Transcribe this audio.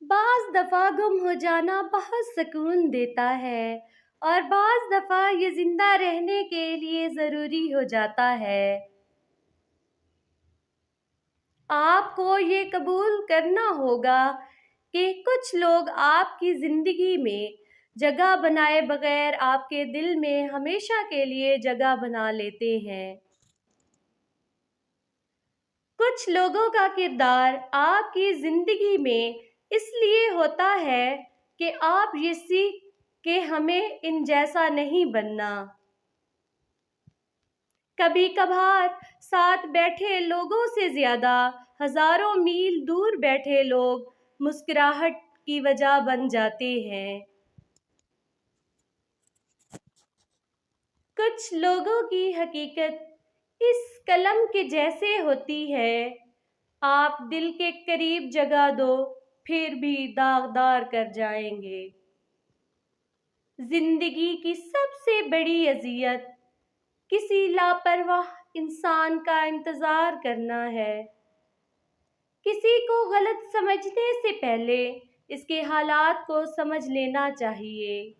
بعض دفعہ گم ہو جانا بہت سکون دیتا ہے اور بعض دفعہ یہ زندہ رہنے کے لیے ضروری ہو جاتا ہے۔ آپ کو یہ قبول کرنا ہوگا کہ کچھ لوگ آپ کی زندگی میں جگہ بنائے بغیر آپ کے دل میں ہمیشہ کے لیے جگہ بنا لیتے ہیں۔ کچھ لوگوں کا کردار آپ کی زندگی میں اس لیے ہوتا ہے کہ آپ یہ سیکھ کہ ہمیں ان جیسا نہیں بننا۔ کبھی کبھار ساتھ بیٹھے لوگوں سے زیادہ ہزاروں میل دور بیٹھے لوگ مسکراہٹ کی وجہ بن جاتے ہیں۔ کچھ لوگوں کی حقیقت اس قلم کے جیسے ہوتی ہے، آپ دل کے قریب جگہ دو پھر بھی داغدار کر جائیں گے۔ زندگی کی سب سے بڑی اذیت کسی لاپرواہ انسان کا انتظار کرنا ہے۔ کسی کو غلط سمجھنے سے پہلے اس کے حالات کو سمجھ لینا چاہیے۔